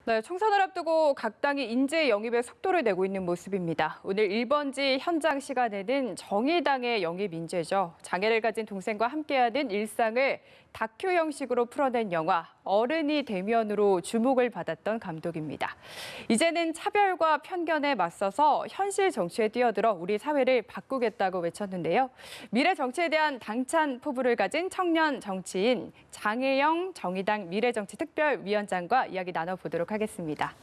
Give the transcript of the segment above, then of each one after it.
네, 총선을 앞두고 각 당이 인재 영입에 속도를 내고 있는 모습입니다. 오늘 1번지 현장 시간에는 정의당의 영입 인재죠. 장애를 가진 동생과 함께하는 일상을 다큐 형식으로 풀어낸 영화 어른이 대면으로 주목을 받았던 감독입니다. 이제는 차별과 편견에 맞서서 현실 정치에 뛰어들어 우리 사회를 바꾸겠다고 외쳤는데요. 미래 정치에 대한 당찬 포부를 가진 청년 정치인 장혜영 정의당 미래정치특별위원장과 이야기 나눠보도록 하겠습니다.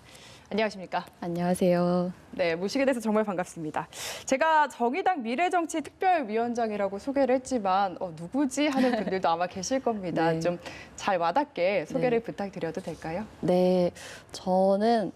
안녕하십니까? 안녕하세요. 네, 모시게 돼서 정말 반갑습니다. 제가 정의당 미래정치특별위원장이라고 소개를 했지만 누구지 하는 분들도 아마 계실 겁니다. 네. 좀 잘 와닿게 소개를 부탁드려도 될까요? 네, 저는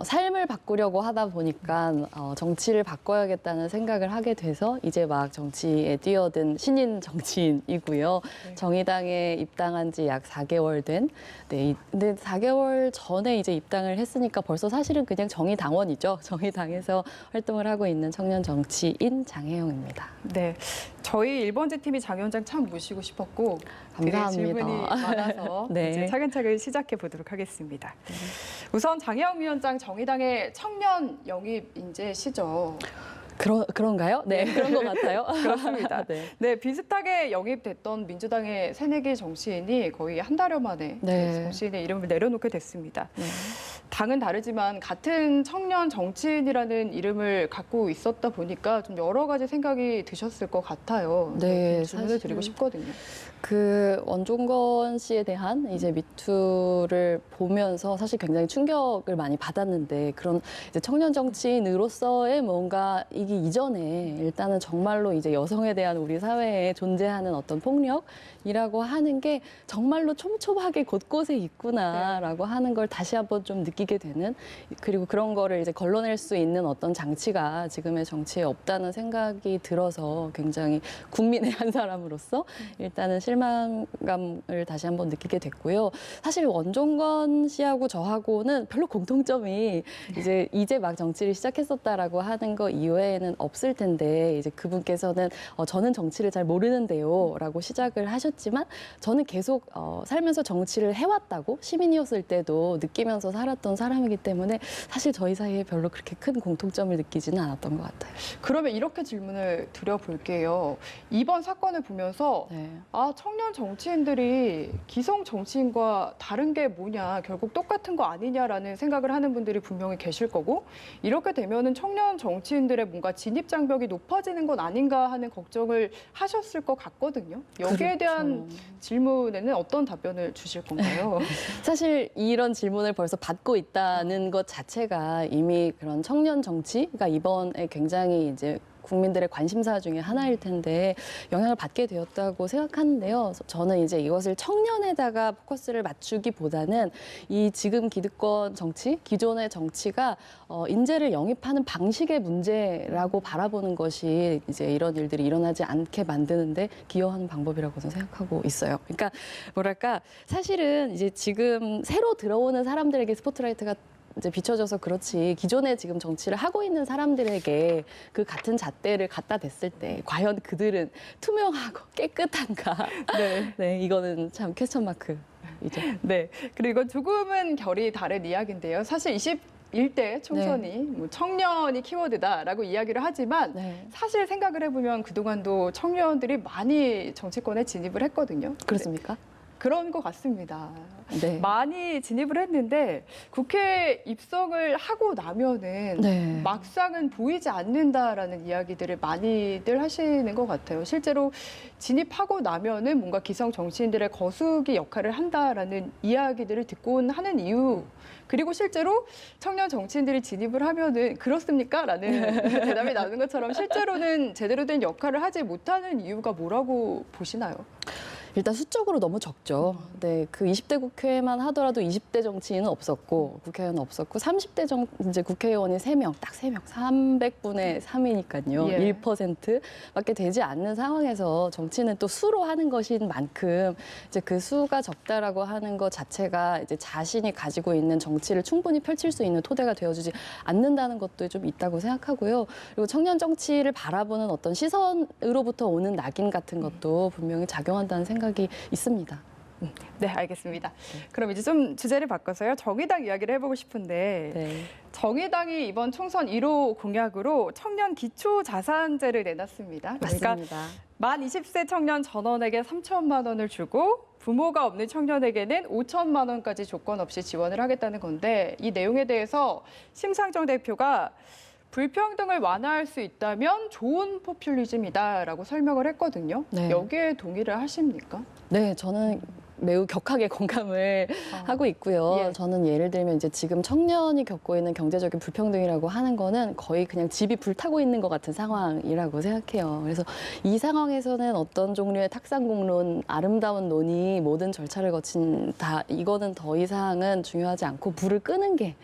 삶을 바꾸려고 하다 보니까 정치를 바꿔야겠다는 생각을 하게 돼서 이제 막 정치에 뛰어든 신인 정치인이고요. 네. 정의당에 입당한 지 약 4개월 된, 근데 4개월 전에 이제 입당을 했으니까 벌써 사실은 그냥 정의당원이죠. 정의당에서 활동을 하고 있는 청년 정치인 장혜영입니다. 네, 저희 1번지 팀이 장 위원장 참 모시고 싶었고 감사합니다. 질문이 많아서 네. 이제 차근차근 시작해 보도록 하겠습니다. 우선 장혜영 위원장 정의당의 청년 영입 인재시죠. 그런가요? 네, 그런 것 같아요. 그렇습니다. 네. 네, 비슷하게 영입됐던 민주당의 새내기 정치인이 거의 한 달여 만에 네. 정치인의 이름을 내려놓게 됐습니다. 네. 당은 다르지만 같은 청년 정치인이라는 이름을 갖고 있었다 보니까 좀 여러 가지 생각이 드셨을 것 같아요. 네, 질문을 사실 드리고 싶거든요. 그 원종건 씨에 대한 이제 미투를 보면서 사실 굉장히 충격을 많이 받았는데 그런 이제 청년 정치인으로서의 뭔가 이기 이전에 일단은 정말로 이제 여성에 대한 우리 사회에 존재하는 어떤 폭력이라고 하는 게 정말로 촘촘하게 곳곳에 있구나라고 하는 걸 다시 한번 좀 느끼게 되는, 그리고 그런 거를 이제 걸러낼 수 있는 어떤 장치가 지금의 정치에 없다는 생각이 들어서 굉장히 국민의 한 사람으로서 일단은 실망감을 다시 한번 느끼게 됐고요. 사실 원종건 씨하고 저하고는 별로 공통점이 이제 막 정치를 시작했었다라고 하는 거 이외에는 없을 텐데, 이제 그분께서는 저는 정치를 잘 모르는데요라고 시작을 하셨지만 저는 계속 살면서 정치를 해왔다고 시민이었을 때도 느끼면서 살았던 사람이기 때문에 사실 저희 사이에 별로 그렇게 큰 공통점을 느끼지는 않았던 것 같아요. 그러면 이렇게 질문을 드려볼게요. 이번 사건을 보면서 네. 청년 정치인들이 기성 정치인과 다른 게 뭐냐, 결국 똑같은 거 아니냐라는 생각을 하는 분들이 분명히 계실 거고, 이렇게 되면은 청년 정치인들의 뭔가 진입 장벽이 높아지는 건 아닌가 하는 걱정을 하셨을 것 같거든요. 여기에 대한 질문에는 어떤 답변을 주실 건가요? 사실 이런 질문을 벌써 받고 있다는 것 자체가 이미 그런 청년 정치가 이번에 굉장히 이제 국민들의 관심사 중에 하나일 텐데 영향을 받게 되었다고 생각하는데요. 저는 이제 이것을 청년에다가 포커스를 맞추기보다는 이 지금 기득권 정치, 기존의 정치가 인재를 영입하는 방식의 문제라고 바라보는 것이 이제 이런 일들이 일어나지 않게 만드는데 기여하는 방법이라고 저는 생각하고 있어요. 그러니까 뭐랄까, 사실은 이제 지금 새로 들어오는 사람들에게 스포트라이트가 이제 비춰져서 그렇지, 기존에 지금 정치를 하고 있는 사람들에게 그 같은 잣대를 갖다 댔을 때 과연 그들은 투명하고 깨끗한가? 네, 이거는 참 퀘스천 마크이죠. 네, 그리고 이건 조금은 결이 다른 이야기인데요. 사실 21대 총선이 뭐 청년이 키워드다라고 이야기를 하지만 사실 생각을 해보면 그동안도 청년들이 많이 정치권에 진입을 했거든요. 그렇습니까? 그런 것 같습니다. 네. 많이 진입을 했는데 국회 입성을 하고 나면은 막상은 보이지 않는다라는 이야기들을 많이들 하시는 것 같아요. 실제로 진입하고 나면은 뭔가 기성 정치인들의 거수기 역할을 한다라는 이야기들을 듣곤 하는 이유, 그리고 실제로 청년 정치인들이 진입을 하면은 그렇습니까? 라는 대답이 나오는 것처럼 실제로는 제대로 된 역할을 하지 못하는 이유가 뭐라고 보시나요? 일단 수적으로 너무 적죠. 네, 그 20대 국회만 하더라도 20대 정치인은 없었고 국회의원은 없었고 30대 이제 국회의원이 3명, 딱 3명, 300분의 3이니까요. 예. 1%밖에 되지 않는 상황에서 정치는 또 수로 하는 것인 만큼 이제 그 수가 적다라고 하는 것 자체가 이제 자신이 가지고 있는 정치를 충분히 펼칠 수 있는 토대가 되어주지 않는다는 것도 좀 있다고 생각하고요. 그리고 청년 정치를 바라보는 어떤 시선으로부터 오는 낙인 같은 것도 분명히 작용한다는 생각이 있습니다. 네, 알겠습니다. 그럼 이제 좀 주제를 바꿔서요. 정의당 이야기를 해보고 싶은데 네. 정의당이 이번 총선 1호 공약으로 청년 기초자산제를 내놨습니다. 그러니까 맞습니다. 만 20세 청년 전원에게 3천만 원을 주고 부모가 없는 청년에게는 5천만 원까지 조건 없이 지원을 하겠다는 건데 이 내용에 대해서 심상정 대표가 불평등을 완화할 수 있다면 좋은 포퓰리즘이다라고 설명을 했거든요. 네. 여기에 동의를 하십니까? 네, 저는 매우 격하게 공감을 하고 있고요. 예. 저는 예를 들면 이제 지금 청년이 겪고 있는 경제적인 불평등이라고 하는 거는 거의 그냥 집이 불타고 있는 것 같은 상황이라고 생각해요. 그래서 이 상황에서는 어떤 종류의 탁상공론, 아름다운 논의, 모든 절차를 거친 이거는 더 이상은 중요하지 않고 불을 끄는 게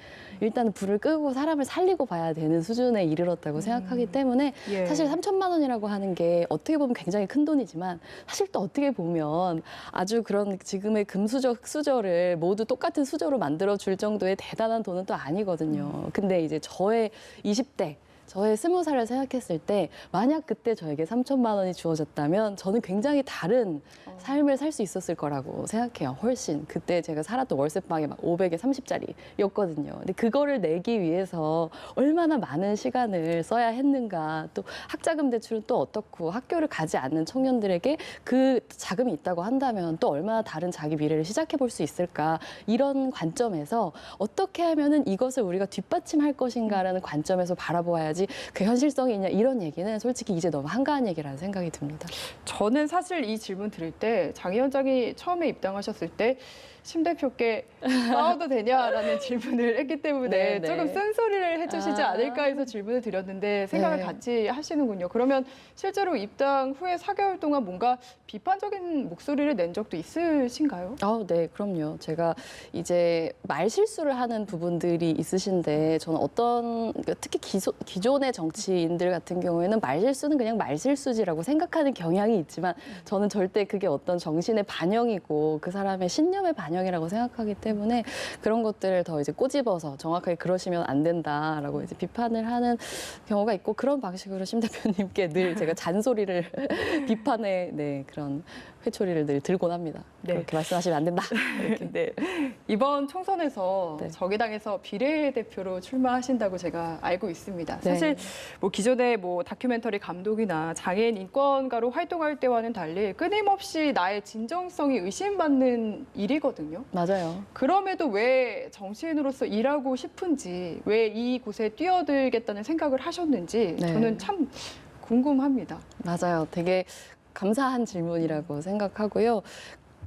일단은 불을 끄고 사람을 살리고 봐야 되는 수준에 이르렀다고 생각하기 때문에 예. 사실 3천만 원이라고 하는 게 어떻게 보면 굉장히 큰 돈이지만 사실 또 어떻게 보면 아주 그런 지금의 금수저, 흑수저를 모두 똑같은 수저로 만들어 줄 정도의 대단한 돈은 또 아니거든요. 근데 이제 저의 20대 저의 20살을 생각했을 때 만약 그때 저에게 3천만 원이 주어졌다면 저는 굉장히 다른 삶을 살 수 있었을 거라고 생각해요. 훨씬. 그때 제가 살았던 월세방이 막 500에 30짜리였거든요. 근데 그거를 내기 위해서 얼마나 많은 시간을 써야 했는가. 또 학자금 대출은 또 어떻고 학교를 가지 않는 청년들에게 그 자금이 있다고 한다면 또 얼마나 다른 자기 미래를 시작해 볼 수 있을까. 이런 관점에서 어떻게 하면은 이것을 우리가 뒷받침할 것인가라는 관점에서 바라보아야지 그 현실성이 있냐 이런 얘기는 솔직히 이제 너무 한가한 얘기라는 생각이 듭니다. 저는 사실 이 질문 드릴 때 장 위원장이 처음에 입당하셨을 때 심 대표께 싸워도 되냐라는 질문을 했기 때문에 네, 네. 조금 쓴소리를 해주시지 않을까 해서 질문을 드렸는데 생각을 네. 같이 하시는군요. 그러면 실제로 입당 후에 4개월 동안 뭔가 비판적인 목소리를 낸 적도 있으신가요? 네, 그럼요. 제가 이제 말 실수를 하는 부분들이 있으신데 저는 특히 기존의 정치인들 같은 경우에는 말 실수는 그냥 말 실수지라고 생각하는 경향이 있지만 저는 절대 그게 어떤 정신의 반영이고 그 사람의 신념의 반영이라고 생각하기 때문에 그런 것들을 더 이제 꼬집어서 정확하게 그러시면 안 된다라고 이제 비판을 하는 경우가 있고 그런 방식으로 심 대표님께 늘 제가 잔소리를 비판의 그런 회초리를 늘 들곤 합니다. 네. 그렇게 말씀하시면 안 된다. 이렇게. 네. 이번 총선에서 네. 정의당에서 비례대표로 출마하신다고 제가 알고 있습니다. 네. 사실 뭐 기존의 뭐 다큐멘터리 감독이나 장애인 인권가로 활동할 때와는 달리 끊임없이 나의 진정성이 의심받는 일이거든요. 맞아요. 그럼에도 왜 정치인으로서 일하고 싶은지, 왜 이곳에 뛰어들겠다는 생각을 하셨는지 네. 저는 참 궁금합니다. 맞아요. 되게 감사한 질문이라고 생각하고요.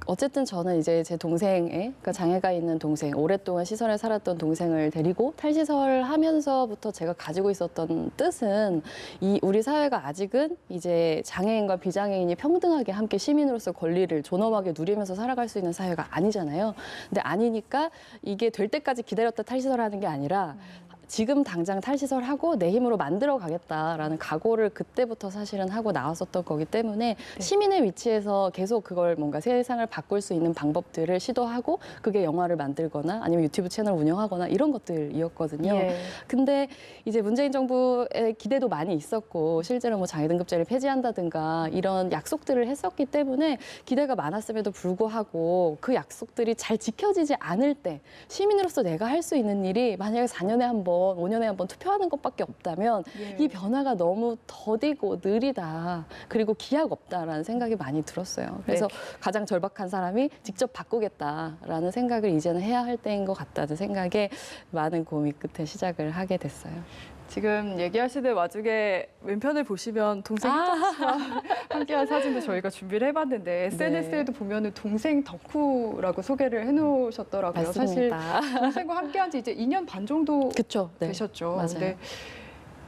어쨌든 저는 이제 제 그러니까 장애가 있는 동생, 오랫동안 시설에 살았던 동생을 데리고 탈시설하면서부터 제가 가지고 있었던 뜻은 우리 사회가 아직은 이제 장애인과 비장애인이 평등하게 함께 시민으로서 권리를 존엄하게 누리면서 살아갈 수 있는 사회가 아니잖아요. 근데 아니니까 이게 될 때까지 기다렸다 탈시설하는 게 아니라 지금 당장 탈시설하고 내 힘으로 만들어 가겠다라는 각오를 그때부터 사실은 하고 나왔었던 거기 때문에 시민의 위치에서 계속 그걸 뭔가 세상을 바꿀 수 있는 방법들을 시도하고 그게 영화를 만들거나 아니면 유튜브 채널 운영하거나 이런 것들이었거든요. 예. 근데 이제 문재인 정부의 기대도 많이 있었고 실제로 뭐 장애등급제를 폐지한다든가 이런 약속들을 했었기 때문에 기대가 많았음에도 불구하고 그 약속들이 잘 지켜지지 않을 때 시민으로서 내가 할 수 있는 일이 만약에 4년에 한 번, 5년에 한 번 투표하는 것밖에 없다면 예. 이 변화가 너무 더디고 느리다. 그리고 기약 없다라는 생각이 많이 들었어요. 그래서 가장 절박한 사람이 직접 바꾸겠다라는 생각을 이제는 해야 할 때인 것 같다는 생각에 많은 고민 끝에 시작을 하게 됐어요. 지금 얘기하시는 와중에 왼편을 보시면 동생 희정 씨와 함께한 사진도 저희가 준비를 해봤는데 SNS에도 보면은 동생 덕후라고 소개를 해놓으셨더라고요. 사실 맞습니다. 동생과 함께한 지 이제 2년 반 정도 그쵸. 네. 되셨죠. 맞아요. 근데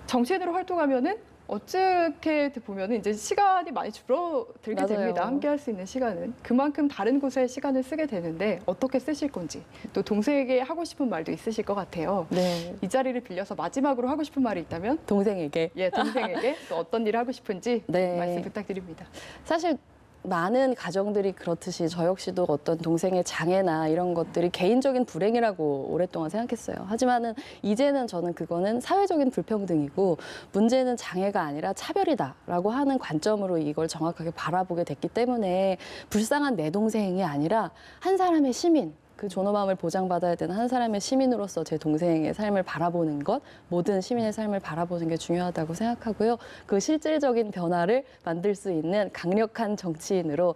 정치인으로 활동하면은 어떻게 보면은 이제 시간이 많이 줄어들게 맞아요. 됩니다. 함께 할 수 있는 시간은. 그만큼 다른 곳에 시간을 쓰게 되는데 어떻게 쓰실 건지 또 동생에게 하고 싶은 말도 있으실 것 같아요. 네. 이 자리를 빌려서 마지막으로 하고 싶은 말이 있다면 동생에게. 동생에게 또 어떤 일을 하고 싶은지 네. 말씀 부탁드립니다. 사실 많은 가정들이 그렇듯이 저 역시도 어떤 동생의 장애나 이런 것들이 개인적인 불행이라고 오랫동안 생각했어요. 하지만은 이제는 저는 그거는 사회적인 불평등이고 문제는 장애가 아니라 차별이다라고 하는 관점으로 이걸 정확하게 바라보게 됐기 때문에 불쌍한 내 동생이 아니라 한 사람의 시민, 그 존엄함을 보장받아야 되는 한 사람의 시민으로서 제 동생의 삶을 바라보는 것, 모든 시민의 삶을 바라보는 게 중요하다고 생각하고요. 그 실질적인 변화를 만들 수 있는 강력한 정치인으로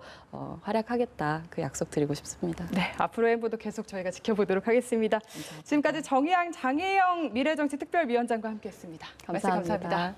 활약하겠다, 그 약속 드리고 싶습니다. 네, 앞으로의 행보도 계속 저희가 지켜보도록 하겠습니다. 지금까지 정의양 장혜영 미래정치특별위원장과 함께했습니다. 말씀 감사합니다. 감사합니다.